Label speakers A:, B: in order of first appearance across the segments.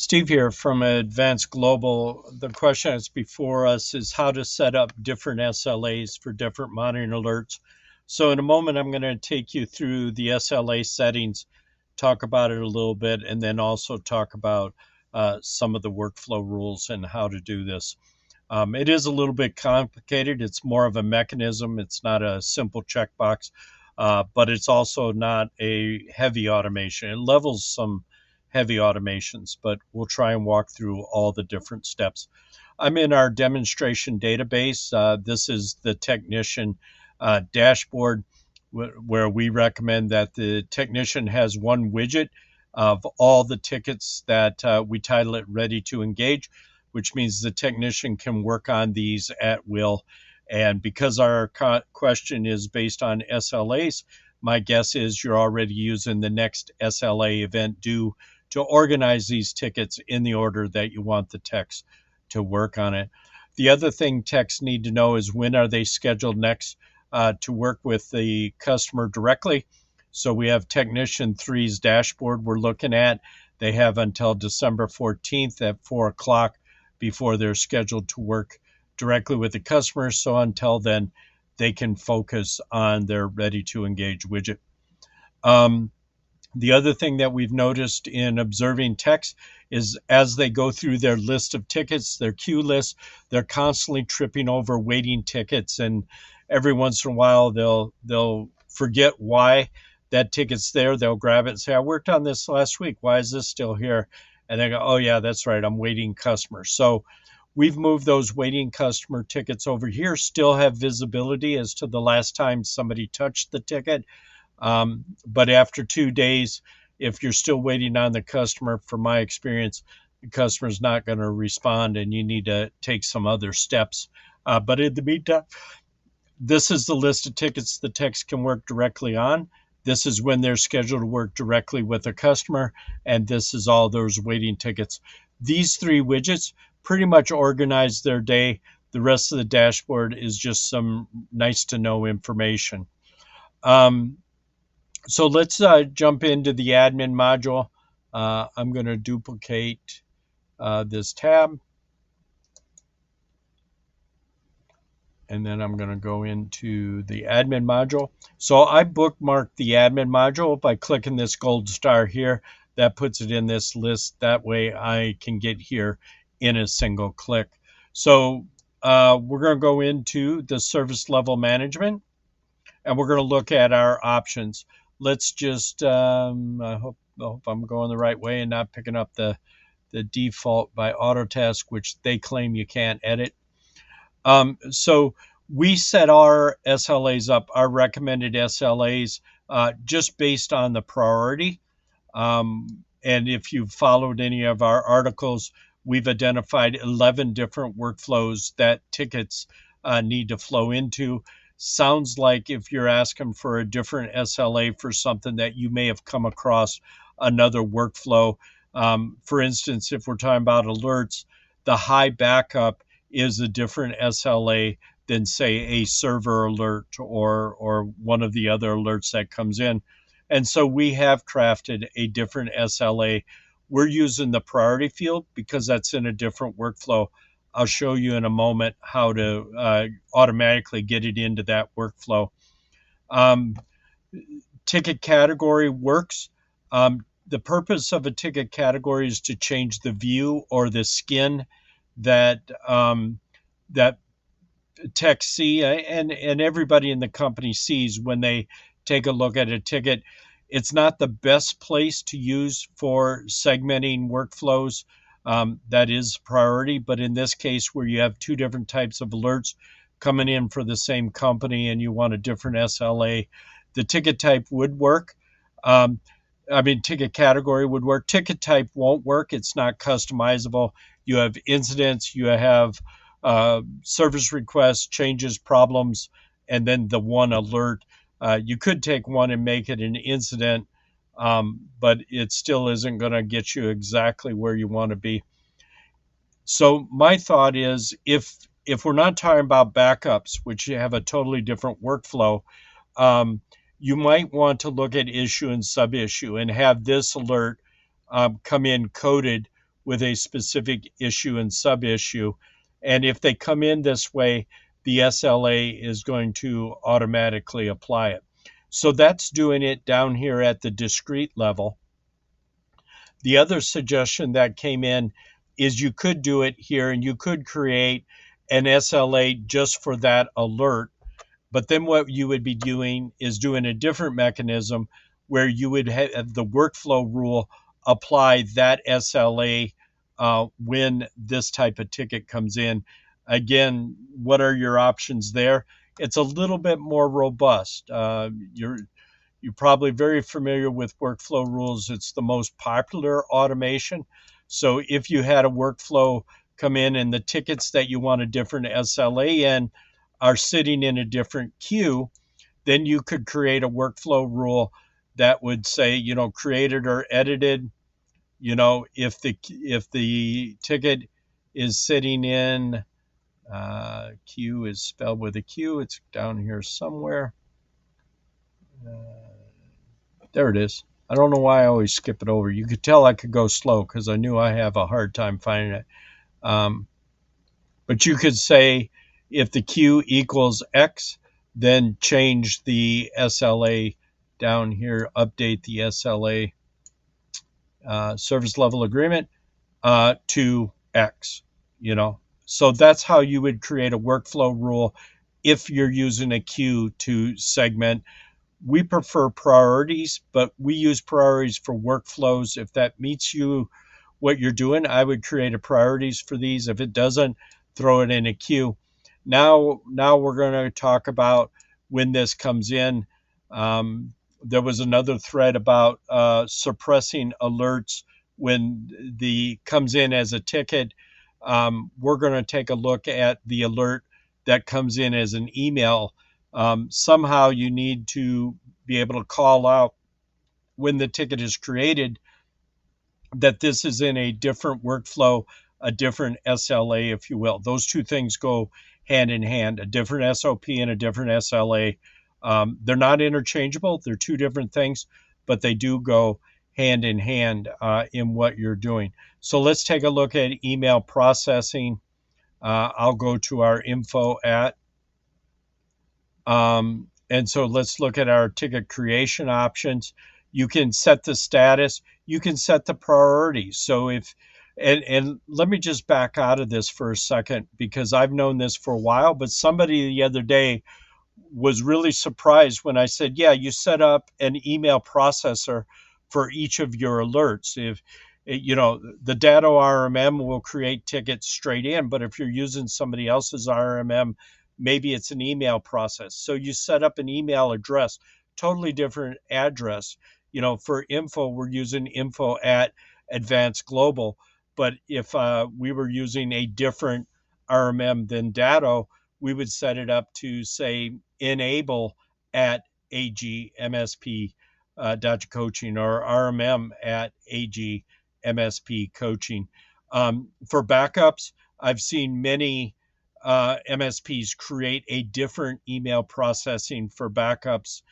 A: Steve here from Advanced Global. The question that's before us is how to set up different SLAs for different monitoring alerts. So in a moment, I'm going to take you through the SLA settings, talk about it a little bit, and then also talk about some of the workflow rules and how to do this. It is a little bit complicated. It's more of a mechanism. It's not a simple checkbox, but it's also not a heavy automation. It levels some heavy automations, but we'll try and walk through all the different steps. I'm in our demonstration database. This is the technician dashboard where we recommend that the technician has one widget of all the tickets that we title it Ready to Engage, which means the technician can work on these at will. And because our question is based on SLAs, my guess is you're already using the next SLA event due to organize these tickets in the order that you want the techs to work on it. The other thing techs need to know is when are they scheduled next to work with the customer directly. So we have Technician 3's dashboard we're looking at. They have until December 14th at 4 o'clock before they're scheduled to work directly with the customer. So until then, they can focus on their Ready to Engage widget. The other thing that we've noticed in observing techs is as they go through their list of tickets, their queue list, they're constantly tripping over waiting tickets, and every once in a while they'll forget why that ticket's there. They'll grab it and say, "I worked on this last week. Why is this still here?" And they go, "Oh yeah, that's right. I'm waiting customer." So we've moved those waiting customer tickets over here. Still have visibility as to the last time somebody touched the ticket. But after 2 days, if you're still waiting on the customer, from my experience, the customer's not going to respond and you need to take some other steps. But in the meantime, this is the list of tickets the techs can work directly on. This is when they're scheduled to work directly with a customer. And this is all those waiting tickets. These three widgets pretty much organize their day. The rest of the dashboard is just some nice to know information. So let's jump into the admin module. I'm going to duplicate this tab. And then I'm going to go into the admin module. So I bookmarked the admin module by clicking this gold star here. That puts it in this list. That way I can get here in a single click. So we're going to go into the service level management, and we're going to look at our options. Let's just, I hope I'm going the right way and not picking up the default by Autotask, which they claim you can't edit. So we set our SLAs up, our recommended SLAs, just based on the priority. And if you've followed any of our articles, we've identified 11 different workflows that tickets need to flow into. Sounds like if you're asking for a different SLA for something that you may have come across another workflow. For instance, if we're talking about alerts, the high backup is a different SLA than, say, a server alert or one of the other alerts that comes in. And so we have crafted a different SLA. We're using the priority field because that's in a different workflow. I'll show you in a moment how to automatically get it into that workflow. Ticket category works. The purpose of a ticket category is to change the view or the skin that that techs see and everybody in the company sees when they take a look at a ticket. It's not the best place to use for segmenting workflows. That is priority, but in this case where you have two different types of alerts coming in for the same company and you want a different SLA, the ticket type would work. Ticket category would work. Ticket type won't work. It's not customizable. You have incidents, you have service requests, changes, problems, and then the one alert. You could take one and make it an incident, but it still isn't going to get you exactly where you want to be. So my thought is if we're not talking about backups, which have a totally different workflow, you might want to look at issue and sub-issue and have this alert come in coded with a specific issue and sub-issue. And if they come in this way, the SLA is going to automatically apply it. So that's doing it down here at the discrete level. The other suggestion that came in is you could do it here and you could create an SLA just for that alert. But then what you would be doing is doing a different mechanism where you would have the workflow rule apply that SLA when this type of ticket comes in. Again, what are your options there? It's a little bit more robust. You're probably very familiar with workflow rules. It's the most popular automation. So if you had a workflow come in and the tickets that you want a different SLA in are sitting in a different queue, then you could create a workflow rule that would say, created or edited, if the ticket is sitting in queue is spelled with a Q. It's down here somewhere. There it is. I don't know why I always skip it over. You could tell I could go slow because I knew I have a hard time finding it. But you could say if the Q equals X, then change the SLA down here, update the SLA service level agreement to X, So that's how you would create a workflow rule if you're using a queue to segment. We prefer priorities, but we use priorities for workflows. If that meets what you're doing, I would create a priorities for these. If it doesn't, throw it in a queue. Now we're going to talk about when this comes in. There was another thread about suppressing alerts when the comes in as a ticket. We're going to take a look at the alert that comes in as an email. Somehow you need to be able to call out when the ticket is created that this is in a different workflow, a different SLA, if you will. Those two things go hand in hand, a different SOP and a different SLA. They're not interchangeable. They're two different things, but they do go hand in hand in what you're doing. So let's take a look at email processing. I'll go to our info at. And so let's look at our ticket creation options. You can set the status. You can set the priorities. So and let me just back out of this for a second because I've known this for a while, but somebody the other day was really surprised when I said, yeah, you set up an email processor for each of your alerts. If the Datto RMM will create tickets straight in, but if you're using somebody else's RMM, maybe it's an email process. So you set up an email address, totally different address. For info, we're using info at Advanced Global. But if we were using a different RMM than Datto, we would set it up to say enable at agmsp coaching or RMM at agmsp coaching. For backups, I've seen many MSPs create a different email processing for backups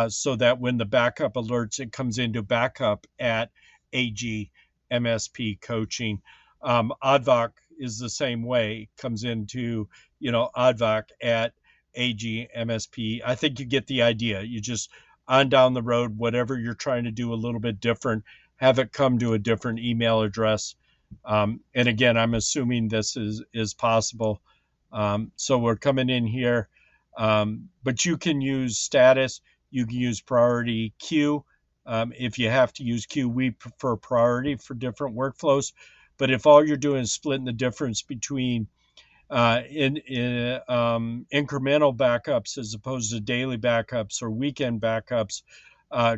A: so that when the backup alerts, it comes into backup at AG MSP coaching. Advoc is the same way, comes into, Advoc at AG MSP. I think you get the idea. You just on down the road, whatever you're trying to do a little bit different, have it come to a different email address. And again, I'm assuming this is possible. So we're coming in here, but you can use status, you can use priority queue. If you have to use queue, we prefer priority for different workflows. But if all you're doing is splitting the difference between incremental backups as opposed to daily backups or weekend backups,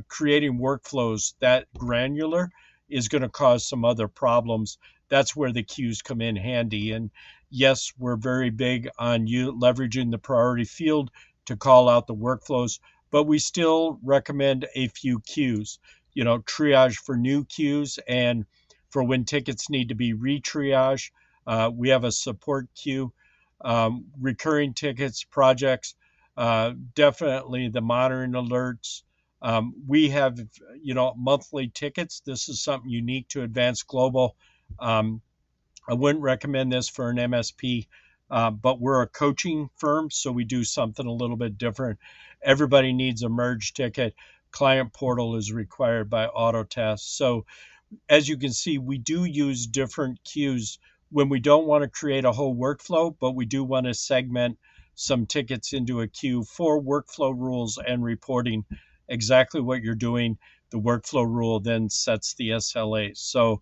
A: creating workflows that granular is going to cause some other problems. That's where the queues come in handy. And yes, we're very big on you leveraging the priority field to call out the workflows, but we still recommend a few queues, triage for new queues and for when tickets need to be re-triaged. We have a support queue, recurring tickets, projects, definitely the monitoring alerts. We have, monthly tickets. This is something unique to Advanced Global. I wouldn't recommend this for an MSP, but we're a coaching firm, so we do something a little bit different. Everybody needs a merge ticket. Client portal is required by Autotask. So as you can see, we do use different queues when we don't want to create a whole workflow, but we do want to segment some tickets into a queue for workflow rules and reporting exactly what you're doing. The workflow rule then sets the SLAs. So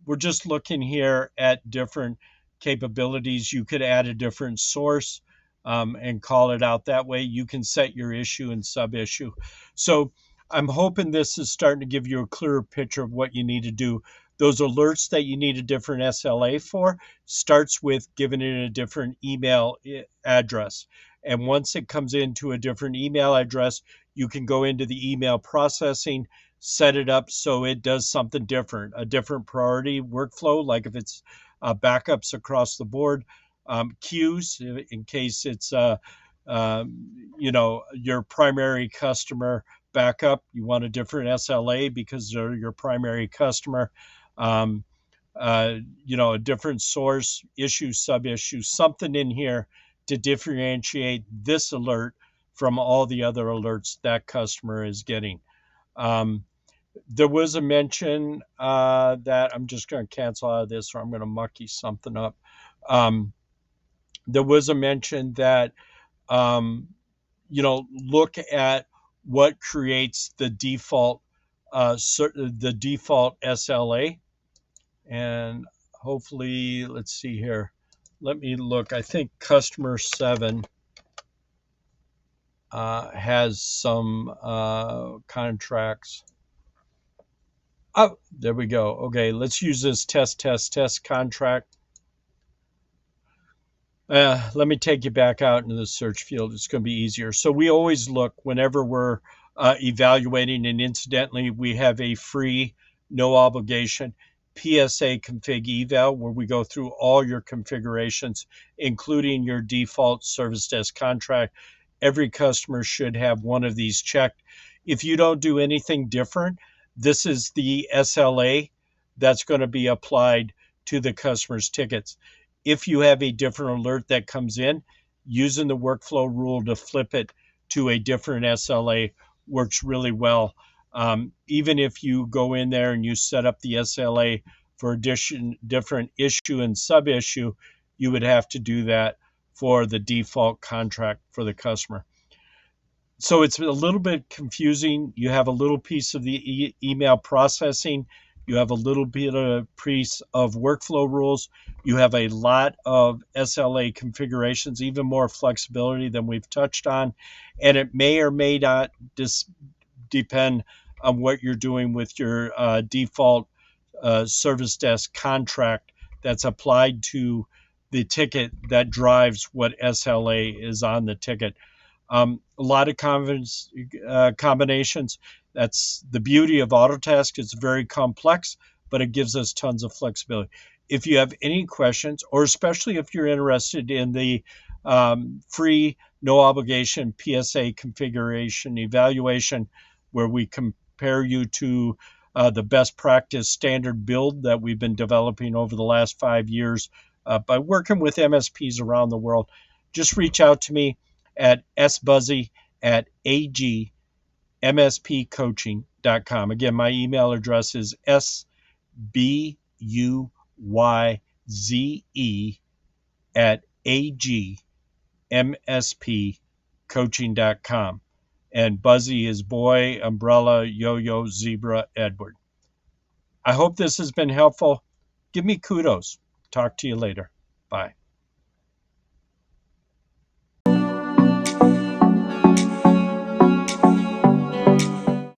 A: we're just looking here at different capabilities. You could add a different source and call it out that way. You can set your issue and sub issue. So I'm hoping this is starting to give you a clearer picture of what you need to do. Those alerts that you need a different SLA for starts with giving it a different email address. And once it comes into a different email address, you can go into the email processing, set it up so it does something different, a different priority workflow, like if it's backups across the board, queues in case it's your primary customer backup. You want a different SLA because they're your primary customer. A different source, issue, sub issue, something in here to differentiate this alert from all the other alerts that customer is getting. There was a mention that I'm just going to cancel out of this or I'm going to mucky something up. There was a mention that, look at what creates the default SLA. And hopefully, let's see here. Let me look. I think customer 7 has some contracts. Oh, there we go. Okay, let's use this test contract. Let me take you back out into the search field. It's going to be easier. So we always look whenever we're evaluating, and incidentally, we have a free, no obligation PSA config eval where we go through all your configurations, including your default service desk contract. Every customer should have one of these checked. If you don't do anything different, this is the SLA that's going to be applied to the customer's tickets. If you have a different alert that comes in, using the workflow rule to flip it to a different SLA works really well. Even if you go in there and you set up the SLA for different issue and sub issue, you would have to do that for the default contract for the customer. So it's a little bit confusing. You have a little piece of the email processing. You have a little bit of piece of workflow rules. You have a lot of SLA configurations, even more flexibility than we've touched on. And it may or may not depend on what you're doing with your default service desk contract that's applied to the ticket that drives what SLA is on the ticket. A lot of combinations. That's the beauty of Autotask. It's very complex, but it gives us tons of flexibility. If you have any questions, or especially if you're interested in the free, no obligation PSA configuration evaluation, where we compare you to the best practice standard build that we've been developing over the last 5 years by working with MSPs around the world, just reach out to me at sbuzzy@agmspcoaching.com. Again, my email address is sbuyze@agmspcoaching.com. And Buzzy is boy, umbrella, yo-yo, zebra, Edward. I hope this has been helpful. Give me kudos. Talk to you later. Bye.